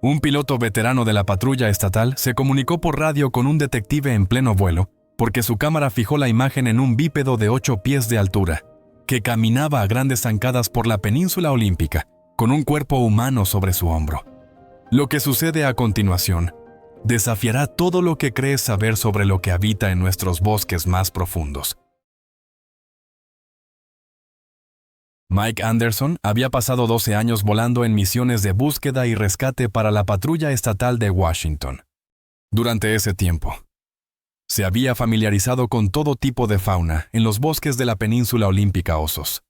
Un piloto veterano de la patrulla estatal se comunicó por radio con un detective en pleno vuelo, porque su cámara fijó la imagen en un bípedo de 8 pies de altura, que caminaba a grandes zancadas por la península olímpica, con un cuerpo humano sobre su hombro. Lo que sucede a continuación desafiará todo lo que crees saber sobre lo que habita en nuestros bosques más profundos. Mike Anderson había pasado 12 años volando en misiones de búsqueda y rescate para la patrulla estatal de Washington. Durante ese tiempo, se había familiarizado con todo tipo de fauna en los bosques de la península olímpica: osos,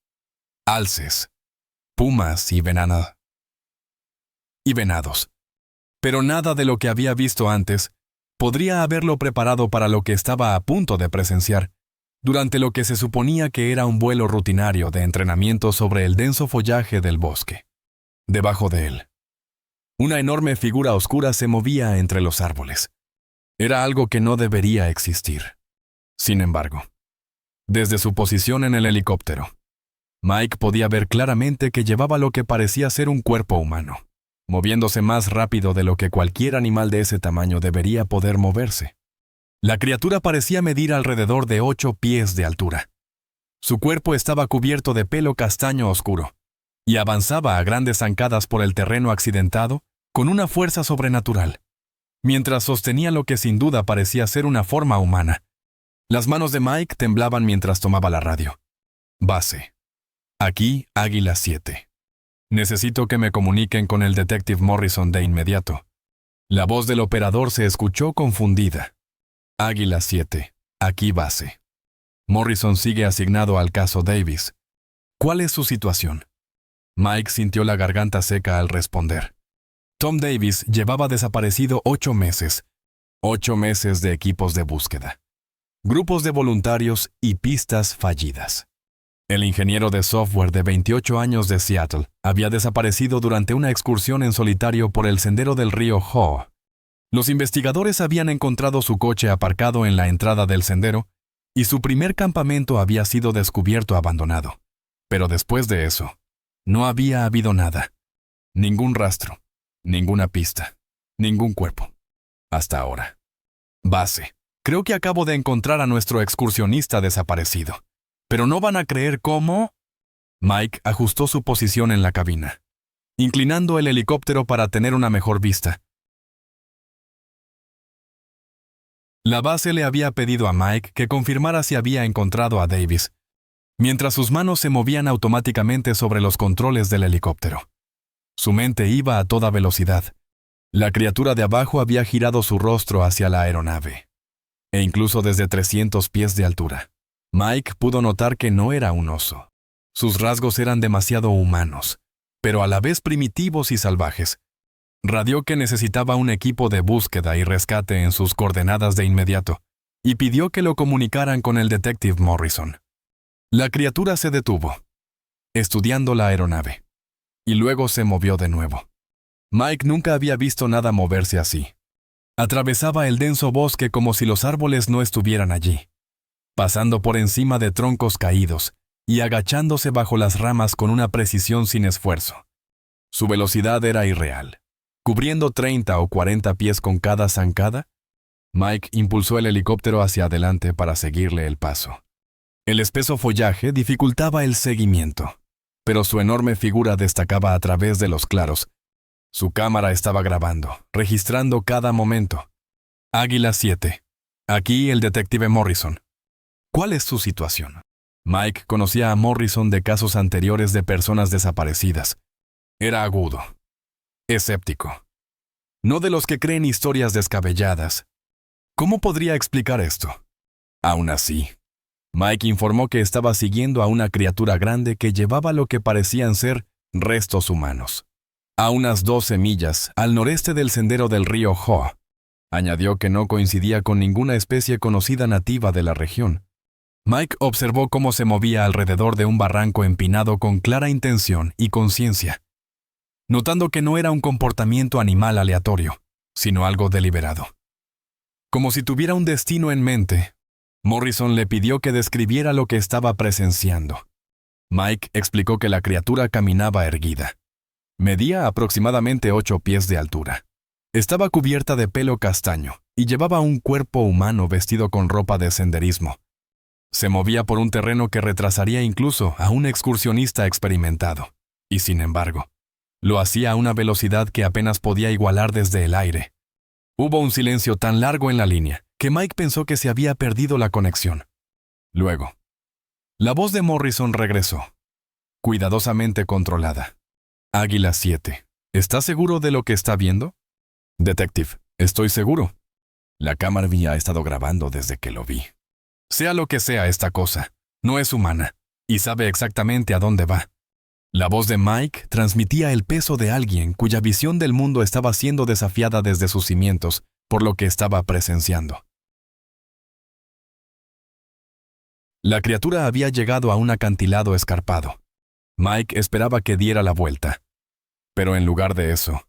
alces, pumas y venados. Pero nada de lo que había visto antes podría haberlo preparado para lo que estaba a punto de presenciar, durante lo que se suponía que era un vuelo rutinario de entrenamiento sobre el denso follaje del bosque. Debajo de él, una enorme figura oscura se movía entre los árboles. Era algo que no debería existir. Sin embargo, desde su posición en el helicóptero, Mike podía ver claramente que llevaba lo que parecía ser un cuerpo humano, moviéndose más rápido de lo que cualquier animal de ese tamaño debería poder moverse. La criatura parecía medir alrededor de 8 pies de altura. Su cuerpo estaba cubierto de pelo castaño oscuro, y avanzaba a grandes zancadas por el terreno accidentado con una fuerza sobrenatural, mientras sostenía lo que sin duda parecía ser una forma humana. Las manos de Mike temblaban mientras tomaba la radio. Base. Aquí, Águila 7. Necesito que me comuniquen con el detective Morrison de inmediato. La voz del operador se escuchó confundida. Águila 7. Aquí base. Morrison sigue asignado al caso Davis. ¿Cuál es su situación? Mike sintió la garganta seca al responder. Tom Davis llevaba desaparecido 8 meses. 8 meses de equipos de búsqueda, grupos de voluntarios y pistas fallidas. El ingeniero de software de 28 años de Seattle había desaparecido durante una excursión en solitario por el sendero del río Hoh. Los investigadores habían encontrado su coche aparcado en la entrada del sendero y su primer campamento había sido descubierto abandonado. Pero después de eso, no había habido nada. Ningún rastro, ninguna pista, ningún cuerpo. Hasta ahora. Base. Creo que acabo de encontrar a nuestro excursionista desaparecido. ¿Pero no van a creer cómo? Mike ajustó su posición en la cabina, inclinando el helicóptero para tener una mejor vista. La base le había pedido a Mike que confirmara si había encontrado a Davis, mientras sus manos se movían automáticamente sobre los controles del helicóptero. Su mente iba a toda velocidad. La criatura de abajo había girado su rostro hacia la aeronave, e incluso desde 300 pies de altura. Mike pudo notar que no era un oso. Sus rasgos eran demasiado humanos, pero a la vez primitivos y salvajes. Radió que necesitaba un equipo de búsqueda y rescate en sus coordenadas de inmediato, y pidió que lo comunicaran con el detective Morrison. La criatura se detuvo, estudiando la aeronave, y luego se movió de nuevo. Mike nunca había visto nada moverse así. Atravesaba el denso bosque como si los árboles no estuvieran allí, pasando por encima de troncos caídos y agachándose bajo las ramas con una precisión sin esfuerzo. Su velocidad era irreal. Cubriendo 30 o 40 pies con cada zancada, Mike impulsó el helicóptero hacia adelante para seguirle el paso. El espeso follaje dificultaba el seguimiento, pero su enorme figura destacaba a través de los claros. Su cámara estaba grabando, registrando cada momento. Águila 7. Aquí el detective Morrison. ¿Cuál es su situación? Mike conocía a Morrison de casos anteriores de personas desaparecidas. Era agudo, escéptico. No de los que creen historias descabelladas. ¿Cómo podría explicar esto? Aún así, Mike informó que estaba siguiendo a una criatura grande que llevaba lo que parecían ser restos humanos. A unas 12 millas al noreste del sendero del río Hoh. Añadió que no coincidía con ninguna especie conocida nativa de la región. Mike observó cómo se movía alrededor de un barranco empinado con clara intención y conciencia, notando que no era un comportamiento animal aleatorio, sino algo deliberado. Como si tuviera un destino en mente, Morrison le pidió que describiera lo que estaba presenciando. Mike explicó que la criatura caminaba erguida, Medía aproximadamente 8 pies de altura. Estaba cubierta de pelo castaño y llevaba un cuerpo humano vestido con ropa de senderismo. Se movía por un terreno que retrasaría incluso a un excursionista experimentado, y sin embargo, lo hacía a una velocidad que apenas podía igualar desde el aire. Hubo un silencio tan largo en la línea que Mike pensó que se había perdido la conexión. Luego, la voz de Morrison regresó, cuidadosamente controlada. Águila 7, ¿estás seguro de lo que está viendo? Detective, estoy seguro. La cámara ha estado grabando desde que lo vi. Sea lo que sea esta cosa, no es humana, y sabe exactamente a dónde va. La voz de Mike transmitía el peso de alguien cuya visión del mundo estaba siendo desafiada desde sus cimientos por lo que estaba presenciando. La criatura había llegado a un acantilado escarpado. Mike esperaba que diera la vuelta, pero en lugar de eso,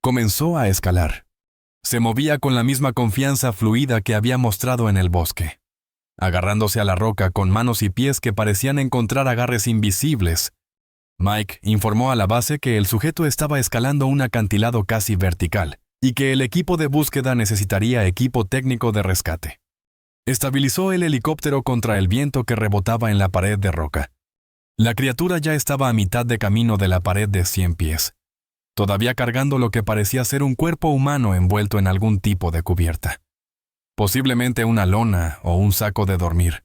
comenzó a escalar. Se movía con la misma confianza fluida que había mostrado en el bosque, agarrándose a la roca con manos y pies que parecían encontrar agarres invisibles. Mike informó a la base que el sujeto estaba escalando un acantilado casi vertical y que el equipo de búsqueda necesitaría equipo técnico de rescate. Estabilizó el helicóptero contra el viento que rebotaba en la pared de roca. La criatura ya estaba a mitad de camino de la pared de 100 pies, todavía cargando lo que parecía ser un cuerpo humano envuelto en algún tipo de cubierta. Posiblemente una lona o un saco de dormir.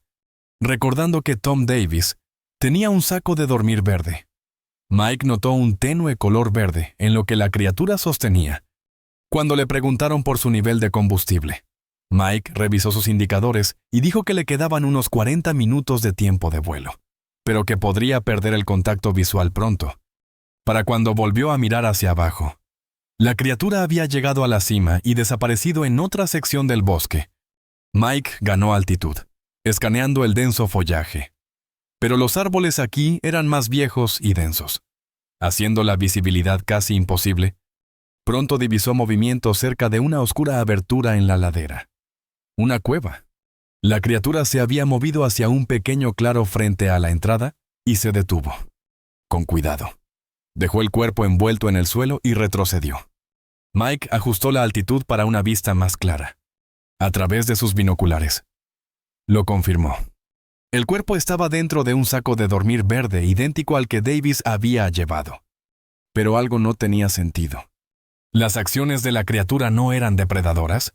Recordando que Tom Davis tenía un saco de dormir verde, Mike notó un tenue color verde en lo que la criatura sostenía. Cuando le preguntaron por su nivel de combustible, Mike revisó sus indicadores y dijo que le quedaban unos 40 minutos de tiempo de vuelo, pero que podría perder el contacto visual pronto. Para cuando volvió a mirar hacia abajo, la criatura había llegado a la cima y desaparecido en otra sección del bosque. Mike ganó altitud, escaneando el denso follaje. Pero los árboles aquí eran más viejos y densos, haciendo la visibilidad casi imposible. Pronto divisó movimiento cerca de una oscura abertura en la ladera. Una cueva. La criatura se había movido hacia un pequeño claro frente a la entrada y se detuvo. Con cuidado. Dejó el cuerpo envuelto en el suelo y retrocedió. Mike ajustó la altitud para una vista más clara, a través de sus binoculares. Lo confirmó. El cuerpo estaba dentro de un saco de dormir verde idéntico al que Davis había llevado. Pero algo no tenía sentido. Las acciones de la criatura no eran depredadoras.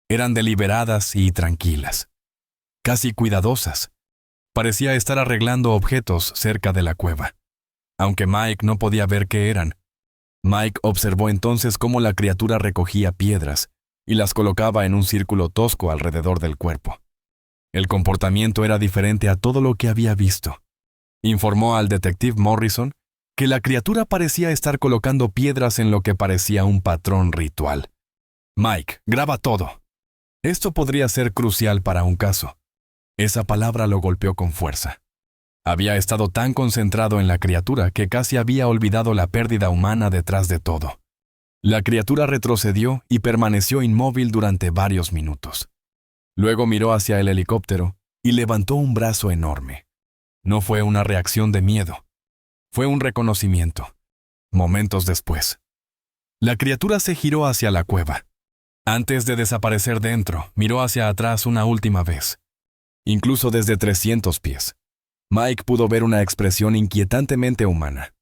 Eran deliberadas y tranquilas. Casi cuidadosas. Parecía estar arreglando objetos cerca de la cueva. Aunque Mike no podía ver qué eran. Mike observó entonces cómo la criatura recogía piedras y las colocaba en un círculo tosco alrededor del cuerpo. El comportamiento era diferente a todo lo que había visto. Informó al detective Morrison que la criatura parecía estar colocando piedras en lo que parecía un patrón ritual. Mike, graba todo. Esto podría ser crucial para un caso. Esa palabra lo golpeó con fuerza. Había estado tan concentrado en la criatura que casi había olvidado la pérdida humana detrás de todo. La criatura retrocedió y permaneció inmóvil durante varios minutos. Luego miró hacia el helicóptero y levantó un brazo enorme. No fue una reacción de miedo. Fue un reconocimiento. Momentos después, la criatura se giró hacia la cueva. Antes de desaparecer dentro, miró hacia atrás una última vez. Incluso desde 300 pies, Mike pudo ver una expresión inquietantemente humana.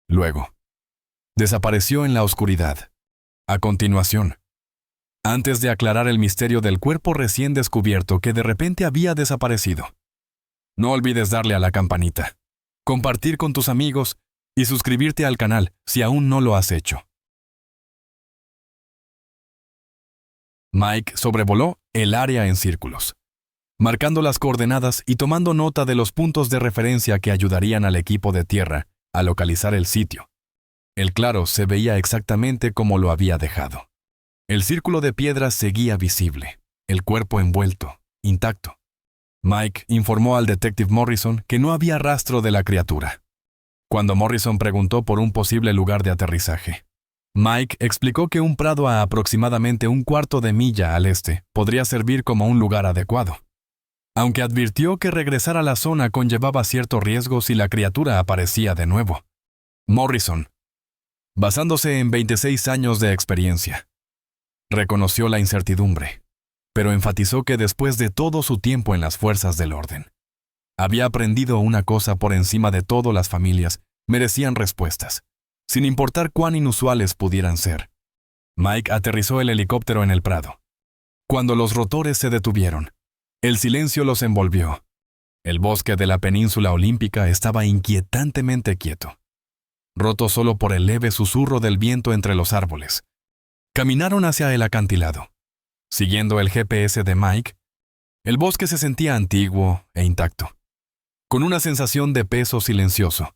Luego, desapareció en la oscuridad. A continuación, antes de aclarar el misterio del cuerpo recién descubierto que de repente había desaparecido. No olvides darle a la campanita, compartir con tus amigos y suscribirte al canal si aún no lo has hecho. Mike sobrevoló el área en círculos, marcando las coordenadas y tomando nota de los puntos de referencia que ayudarían al equipo de tierra a localizar el sitio. El claro se veía exactamente como lo había dejado. El círculo de piedras seguía visible, el cuerpo envuelto, intacto. Mike informó al detective Morrison que no había rastro de la criatura. Cuando Morrison preguntó por un posible lugar de aterrizaje, Mike explicó que un prado a aproximadamente un cuarto de milla al este podría servir como un lugar adecuado, aunque advirtió que regresar a la zona conllevaba cierto riesgo si la criatura aparecía de nuevo. Morrison basándose en 26 años de experiencia. Reconoció la incertidumbre, pero enfatizó que después de todo su tiempo en las fuerzas del orden, había aprendido una cosa por encima de todo: las familias merecían respuestas, sin importar cuán inusuales pudieran ser. Mike aterrizó el helicóptero en el prado. Cuando los rotores se detuvieron, el silencio los envolvió. El bosque de la península olímpica estaba inquietantemente quieto, roto solo por el leve susurro del viento entre los árboles. Caminaron hacia el acantilado. Siguiendo el GPS de Mike, el bosque se sentía antiguo e intacto, con una sensación de peso silencioso.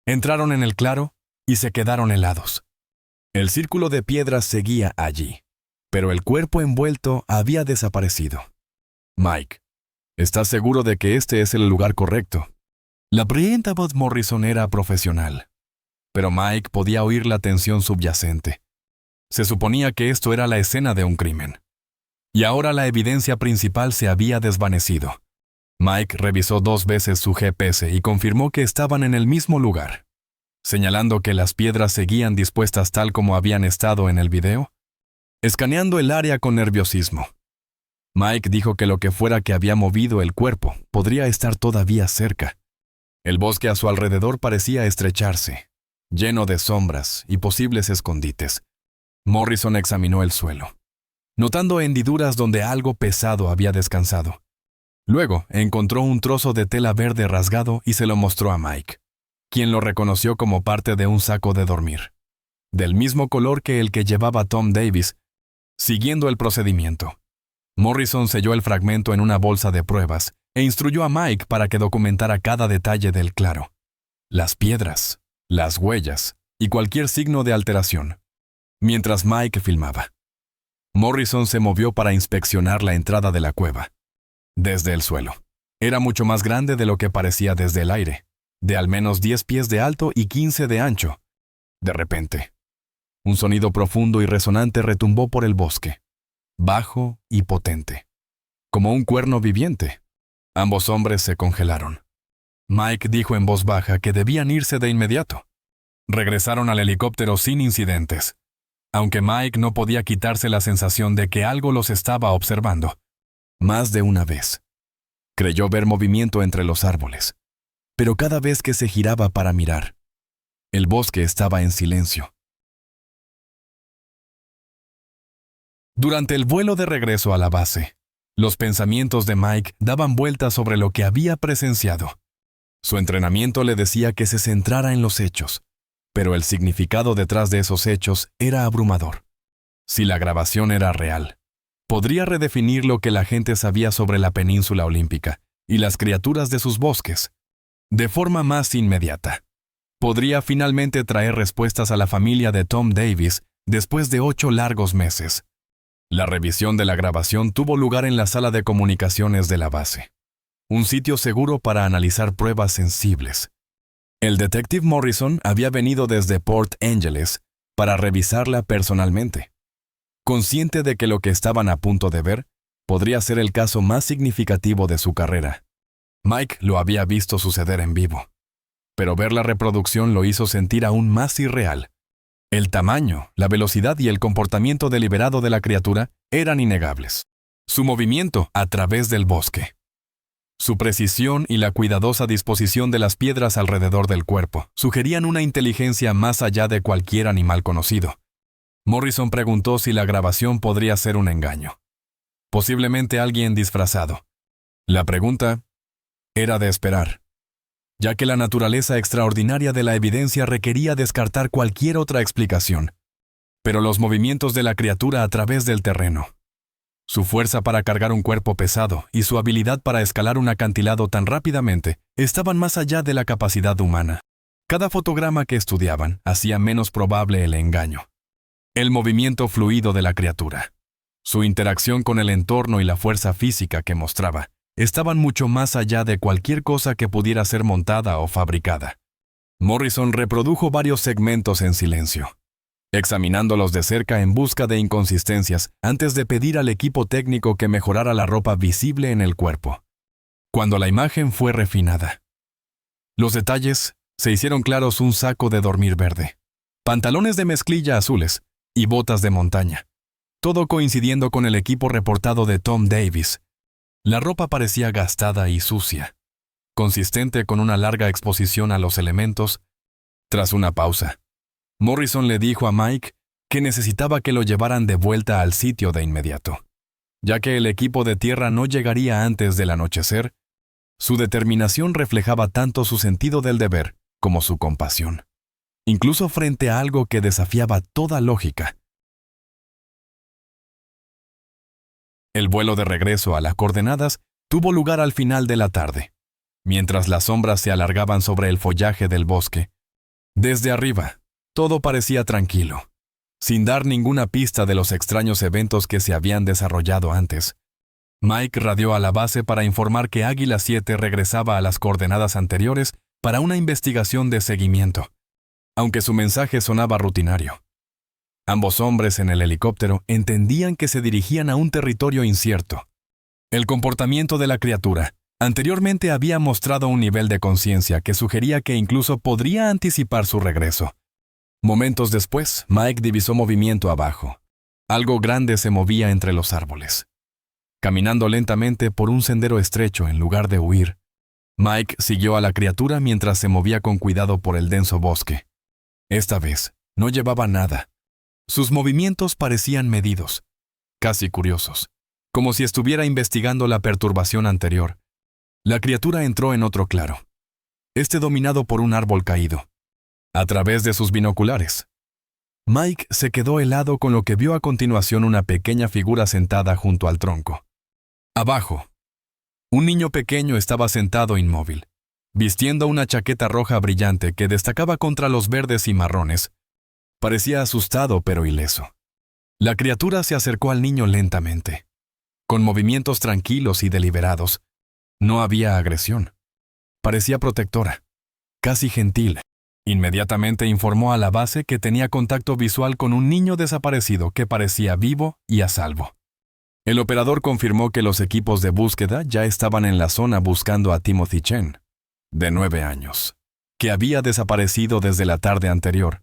Entraron en el claro y se quedaron helados. El círculo de piedras seguía allí, pero el cuerpo envuelto había desaparecido. Mike, ¿estás seguro de que este es el lugar correcto? La brillante voz Morrison era profesional, pero Mike podía oír la tensión subyacente. Se suponía que esto era la escena de un crimen. Y ahora la evidencia principal se había desvanecido. Mike revisó 2 veces su GPS y confirmó que estaban en el mismo lugar, señalando que las piedras seguían dispuestas tal como habían estado en el video, escaneando el área con nerviosismo. Mike dijo que lo que fuera que había movido el cuerpo podría estar todavía cerca. El bosque a su alrededor parecía estrecharse, lleno de sombras y posibles escondites. Morrison examinó el suelo, notando hendiduras donde algo pesado había descansado. Luego encontró un trozo de tela verde rasgado y se lo mostró a Mike, quien lo reconoció como parte de un saco de dormir, del mismo color que el que llevaba Tom Davis. Siguiendo el procedimiento, Morrison selló el fragmento en una bolsa de pruebas e instruyó a Mike para que documentara cada detalle del claro: las piedras, las huellas y cualquier signo de alteración. Mientras Mike filmaba, Morrison se movió para inspeccionar la entrada de la cueva. Desde el suelo, era mucho más grande de lo que parecía desde el aire, de al menos 10 pies de alto y 15 de ancho. De repente, un sonido profundo y resonante retumbó por el bosque, bajo y potente, como un cuerno viviente. Ambos hombres se congelaron. Mike dijo en voz baja que debían irse de inmediato. Regresaron al helicóptero sin incidentes, aunque Mike no podía quitarse la sensación de que algo los estaba observando. Más de una vez, creyó ver movimiento entre los árboles, pero cada vez que se giraba para mirar, el bosque estaba en silencio. Durante el vuelo de regreso a la base, los pensamientos de Mike daban vueltas sobre lo que había presenciado. Su entrenamiento le decía que se centrara en los hechos, pero el significado detrás de esos hechos era abrumador. Si la grabación era real, podría redefinir lo que la gente sabía sobre la península olímpica y las criaturas de sus bosques. De forma más inmediata, podría finalmente traer respuestas a la familia de Tom Davis después de 8 largos meses. La revisión de la grabación tuvo lugar en la sala de comunicaciones de la base, un sitio seguro para analizar pruebas sensibles. El detective Morrison había venido desde Port Angeles para revisarla personalmente, consciente de que lo que estaban a punto de ver podría ser el caso más significativo de su carrera. Mike lo había visto suceder en vivo, pero ver la reproducción lo hizo sentir aún más irreal. El tamaño, la velocidad y el comportamiento deliberado de la criatura eran innegables. Su movimiento a través del bosque, su precisión y la cuidadosa disposición de las piedras alrededor del cuerpo sugerían una inteligencia más allá de cualquier animal conocido. Morrison preguntó si la grabación podría ser un engaño. Posiblemente alguien disfrazado. La pregunta era de esperar, ya que la naturaleza extraordinaria de la evidencia requería descartar cualquier otra explicación. Pero los movimientos de la criatura a través del terreno, su fuerza para cargar un cuerpo pesado y su habilidad para escalar un acantilado tan rápidamente estaban más allá de la capacidad humana. Cada fotograma que estudiaban hacía menos probable el engaño. El movimiento fluido de la criatura, su interacción con el entorno y la fuerza física que mostraba estaban mucho más allá de cualquier cosa que pudiera ser montada o fabricada. Morrison reprodujo varios segmentos en silencio, examinándolos de cerca en busca de inconsistencias antes de pedir al equipo técnico que mejorara la ropa visible en el cuerpo. Cuando la imagen fue refinada, los detalles se hicieron claros: un saco de dormir verde, pantalones de mezclilla azules y botas de montaña, todo coincidiendo con el equipo reportado de Tom Davis. La ropa parecía gastada y sucia, consistente con una larga exposición a los elementos. Tras una pausa, Morrison le dijo a Mike que necesitaba que lo llevaran de vuelta al sitio de inmediato. Ya que el equipo de tierra no llegaría antes del anochecer, su determinación reflejaba tanto su sentido del deber como su compasión, incluso frente a algo que desafiaba toda lógica. El vuelo de regreso a las coordenadas tuvo lugar al final de la tarde, mientras las sombras se alargaban sobre el follaje del bosque. Desde arriba, todo parecía tranquilo, sin dar ninguna pista de los extraños eventos que se habían desarrollado antes. Mike radió a la base para informar que Águila 7 regresaba a las coordenadas anteriores para una investigación de seguimiento, aunque su mensaje sonaba rutinario. Ambos hombres en el helicóptero entendían que se dirigían a un territorio incierto. El comportamiento de la criatura anteriormente había mostrado un nivel de conciencia que sugería que incluso podría anticipar su regreso. Momentos después, Mike divisó movimiento abajo. Algo grande se movía entre los árboles. Caminando lentamente por un sendero estrecho en lugar de huir, Mike siguió a la criatura mientras se movía con cuidado por el denso bosque. Esta vez, no llevaba nada. Sus movimientos parecían medidos, casi curiosos, como si estuviera investigando la perturbación anterior. La criatura entró en otro claro, dominado por un árbol caído. A través de sus binoculares, Mike se quedó helado con lo que vio a continuación: una pequeña figura sentada junto al tronco. Abajo, un niño pequeño estaba sentado inmóvil, vistiendo una chaqueta roja brillante que destacaba contra los verdes y marrones. Parecía asustado pero ileso. La criatura se acercó al niño lentamente, con movimientos tranquilos y deliberados. No había agresión. Parecía protectora, casi gentil. Inmediatamente informó a la base que tenía contacto visual con un niño desaparecido que parecía vivo y a salvo. El operador confirmó que los equipos de búsqueda ya estaban en la zona buscando a Timothy Chen, de 9 años, que había desaparecido desde la tarde anterior.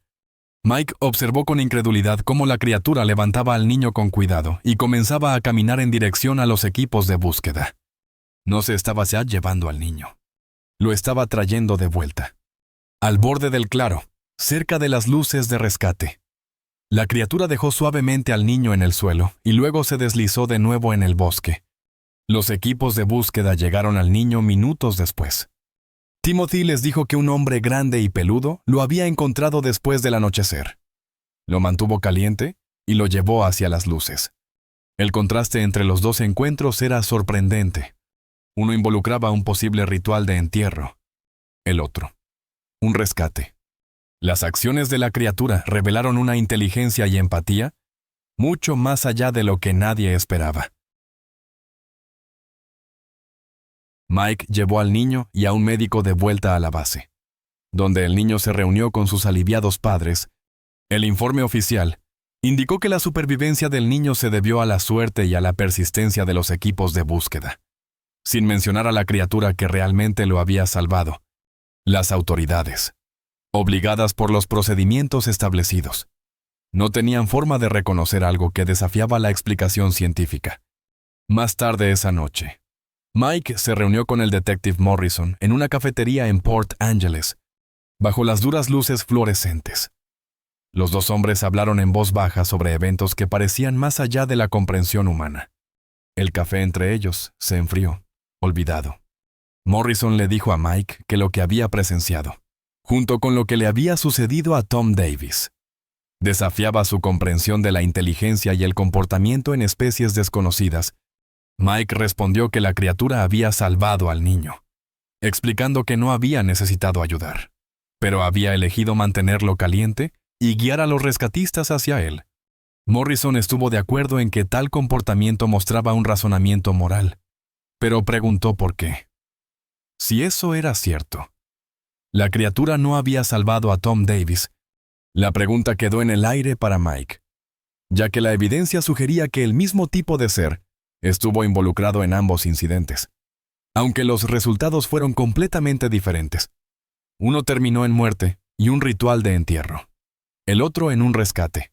Mike observó con incredulidad cómo la criatura levantaba al niño con cuidado y comenzaba a caminar en dirección a los equipos de búsqueda. No se estaba ya llevando al niño. Lo estaba trayendo de vuelta. Al borde del claro, cerca de las luces de rescate. La criatura dejó suavemente al niño en el suelo y luego se deslizó de nuevo en el bosque. Los equipos de búsqueda llegaron al niño minutos después. Timothy les dijo que un hombre grande y peludo lo había encontrado después del anochecer. Lo mantuvo caliente y lo llevó hacia las luces. El contraste entre los dos encuentros era sorprendente. Uno involucraba un posible ritual de entierro. El otro, un rescate. Las acciones de la criatura revelaron una inteligencia y empatía mucho más allá de lo que nadie esperaba. Mike llevó al niño y a un médico de vuelta a la base, donde el niño se reunió con sus aliviados padres. El informe oficial indicó que la supervivencia del niño se debió a la suerte y a la persistencia de los equipos de búsqueda, sin mencionar a la criatura que realmente lo había salvado. Las autoridades, obligadas por los procedimientos establecidos, no tenían forma de reconocer algo que desafiaba la explicación científica. Más tarde esa noche, Mike se reunió con el detective Morrison en una cafetería en Port Angeles, bajo las duras luces fluorescentes. Los dos hombres hablaron en voz baja sobre eventos que parecían más allá de la comprensión humana. El café entre ellos se enfrió, olvidado. Morrison le dijo a Mike que lo que había presenciado, junto con lo que le había sucedido a Tom Davis, desafiaba su comprensión de la inteligencia y el comportamiento en especies desconocidas. Mike respondió que la criatura había salvado al niño, explicando que no había necesitado ayudar, pero había elegido mantenerlo caliente y guiar a los rescatistas hacia él. Morrison estuvo de acuerdo en que tal comportamiento mostraba un razonamiento moral, pero preguntó por qué. Si eso era cierto, la criatura no había salvado a Tom Davis. La pregunta quedó en el aire para Mike, ya que la evidencia sugería que el mismo tipo de ser estuvo involucrado en ambos incidentes, aunque los resultados fueron completamente diferentes. Uno terminó en muerte y un ritual de entierro. el otro en un rescate.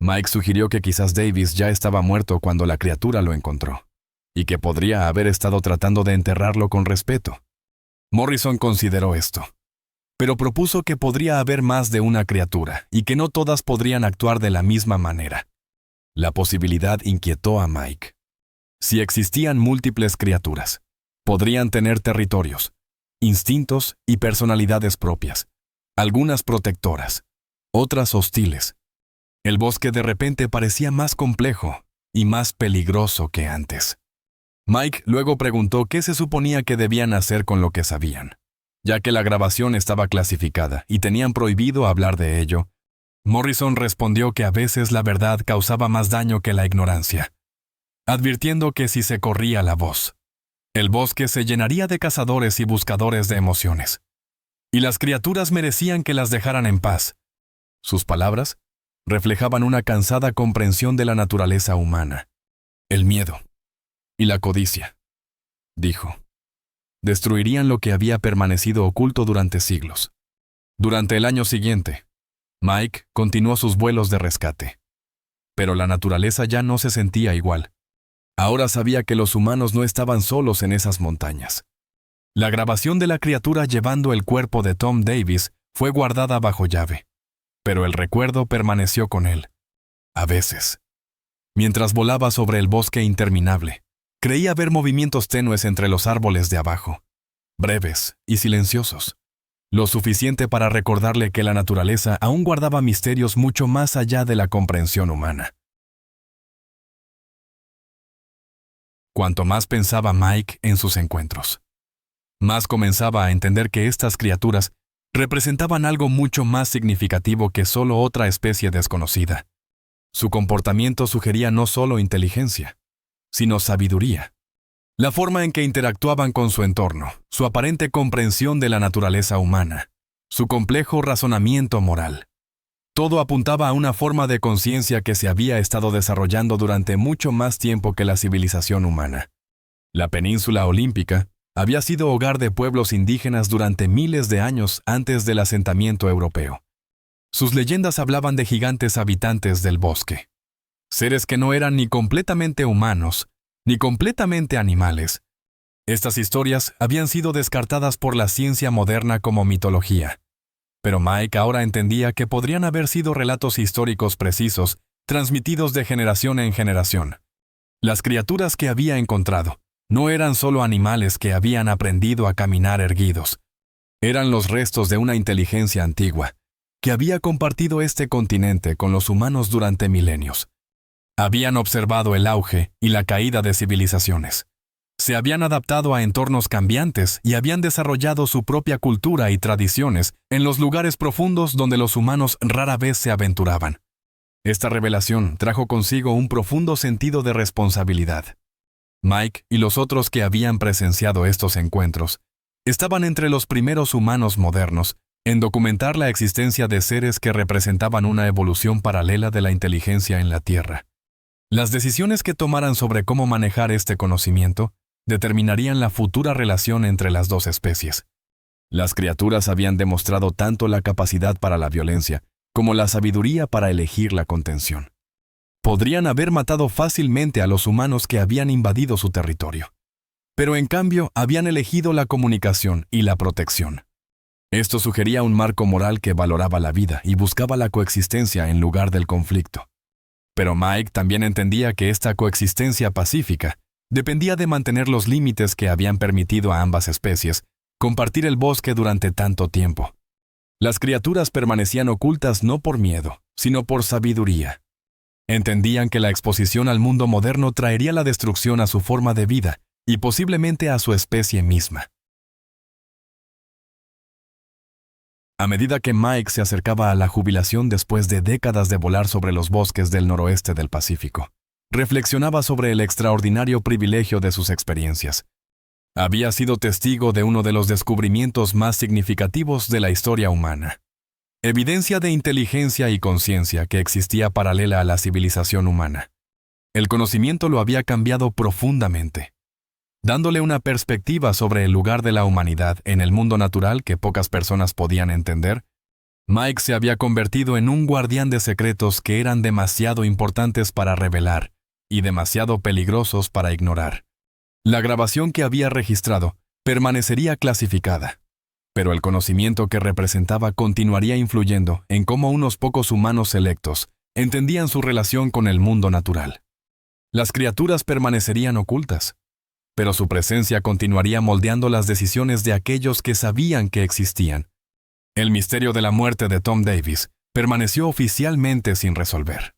Mike sugirió que quizás Davis ya estaba muerto cuando la criatura lo encontró, y que podría haber estado tratando de enterrarlo con respeto. Morrison consideró esto, pero propuso que podría haber más de una criatura y que no todas podrían actuar de la misma manera. La posibilidad inquietó a Mike. Si existían múltiples criaturas, podrían tener territorios, instintos y personalidades propias, algunas protectoras, otras hostiles. El bosque de repente parecía más complejo y más peligroso que antes. Mike luego preguntó qué se suponía que debían hacer con lo que sabían. Ya que la grabación estaba clasificada y tenían prohibido hablar de ello, Morrison respondió que a veces la verdad causaba más daño que la ignorancia, advirtiendo que si se corría la voz, el bosque se llenaría de cazadores y buscadores de emociones, y las criaturas merecían que las dejaran en paz. Sus palabras reflejaban una cansada comprensión de la naturaleza humana, el miedo y la codicia. Dijo, destruirían lo que había permanecido oculto durante siglos. Durante el año siguiente, Mike continuó sus vuelos de rescate. Pero la naturaleza ya no se sentía igual. Ahora sabía que los humanos no estaban solos en esas montañas. La grabación de la criatura llevando el cuerpo de Tom Davis fue guardada bajo llave, pero el recuerdo permaneció con él. A veces, mientras volaba sobre el bosque interminable, creía ver movimientos tenues entre los árboles de abajo, breves y silenciosos, lo suficiente para recordarle que la naturaleza aún guardaba misterios mucho más allá de la comprensión humana. Cuanto más pensaba Mike en sus encuentros, más comenzaba a entender que estas criaturas representaban algo mucho más significativo que solo otra especie desconocida. Su comportamiento sugería no solo inteligencia, sino sabiduría. La forma en que interactuaban con su entorno, su aparente comprensión de la naturaleza humana, su complejo razonamiento moral. Todo apuntaba a una forma de conciencia que se había estado desarrollando durante mucho más tiempo que la civilización humana. La península olímpica había sido hogar de pueblos indígenas durante miles de años antes del asentamiento europeo. Sus leyendas hablaban de gigantes habitantes del bosque, seres que no eran ni completamente humanos, ni completamente animales. Estas historias habían sido descartadas por la ciencia moderna como mitología. Pero Mike ahora entendía que podrían haber sido relatos históricos precisos, transmitidos de generación en generación. Las criaturas que había encontrado no eran solo animales que habían aprendido a caminar erguidos. Eran los restos de una inteligencia antigua, que había compartido este continente con los humanos durante milenios. Habían observado el auge y la caída de civilizaciones. Se habían adaptado a entornos cambiantes y habían desarrollado su propia cultura y tradiciones en los lugares profundos donde los humanos rara vez se aventuraban. Esta revelación trajo consigo un profundo sentido de responsabilidad. Mike y los otros que habían presenciado estos encuentros estaban entre los primeros humanos modernos en documentar la existencia de seres que representaban una evolución paralela de la inteligencia en la Tierra. Las decisiones que tomaran sobre cómo manejar este conocimiento determinarían la futura relación entre las dos especies. Las criaturas habían demostrado tanto la capacidad para la violencia como la sabiduría para elegir la contención. Podrían haber matado fácilmente a los humanos que habían invadido su territorio, pero en cambio habían elegido la comunicación y la protección. Esto sugería un marco moral que valoraba la vida y buscaba la coexistencia en lugar del conflicto. Pero Mike también entendía que esta coexistencia pacífica dependía de mantener los límites que habían permitido a ambas especies compartir el bosque durante tanto tiempo. Las criaturas permanecían ocultas no por miedo, sino por sabiduría. Entendían que la exposición al mundo moderno traería la destrucción a su forma de vida y posiblemente a su especie misma. A medida que Mike se acercaba a la jubilación después de décadas de volar sobre los bosques del noroeste del Pacífico, reflexionaba sobre el extraordinario privilegio de sus experiencias. Había sido testigo de uno de los descubrimientos más significativos de la historia humana. Evidencia de inteligencia y conciencia que existía paralela a la civilización humana. El conocimiento lo había cambiado profundamente, dándole una perspectiva sobre el lugar de la humanidad en el mundo natural que pocas personas podían entender. Mike se había convertido en un guardián de secretos que eran demasiado importantes para revelar y demasiado peligrosos para ignorar. La grabación que había registrado permanecería clasificada, pero el conocimiento que representaba continuaría influyendo en cómo unos pocos humanos selectos entendían su relación con el mundo natural. Las criaturas permanecerían ocultas, pero su presencia continuaría moldeando las decisiones de aquellos que sabían que existían. El misterio de la muerte de Tom Davis permaneció oficialmente sin resolver.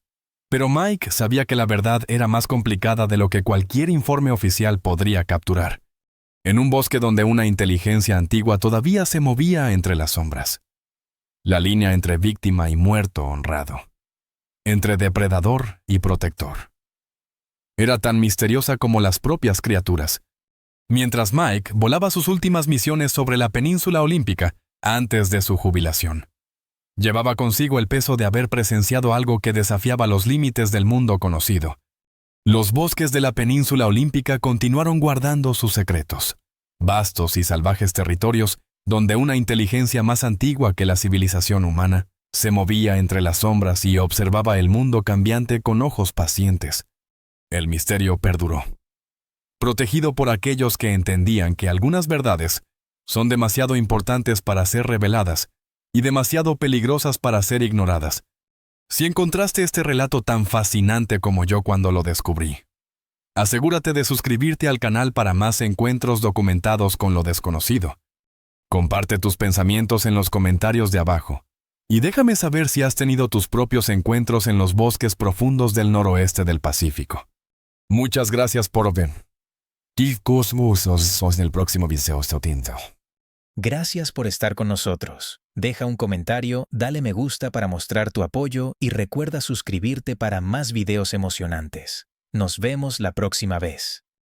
Pero Mike sabía que la verdad era más complicada de lo que cualquier informe oficial podría capturar. En un bosque donde una inteligencia antigua todavía se movía entre las sombras. La línea entre víctima y muerto honrado. Entre depredador y protector. Era tan misteriosa como las propias criaturas. Mientras Mike volaba sus últimas misiones sobre la península olímpica antes de su jubilación. Llevaba consigo el peso de haber presenciado algo que desafiaba los límites del mundo conocido. Los bosques de la península olímpica continuaron guardando sus secretos. Vastos y salvajes territorios donde una inteligencia más antigua que la civilización humana se movía entre las sombras y observaba el mundo cambiante con ojos pacientes. El misterio perduró. Protegido por aquellos que entendían que algunas verdades son demasiado importantes para ser reveladas y demasiado peligrosas para ser ignoradas. Si encontraste este relato tan fascinante como yo cuando lo descubrí, asegúrate de suscribirte al canal para más encuentros documentados con lo desconocido. Comparte tus pensamientos en los comentarios de abajo y déjame saber si has tenido tus propios encuentros en los bosques profundos del noroeste del Pacífico. Muchas gracias por ver. En el próximo video. Gracias por estar con nosotros. Deja un comentario, dale me gusta para mostrar tu apoyo y recuerda suscribirte para más videos emocionantes. Nos vemos la próxima vez.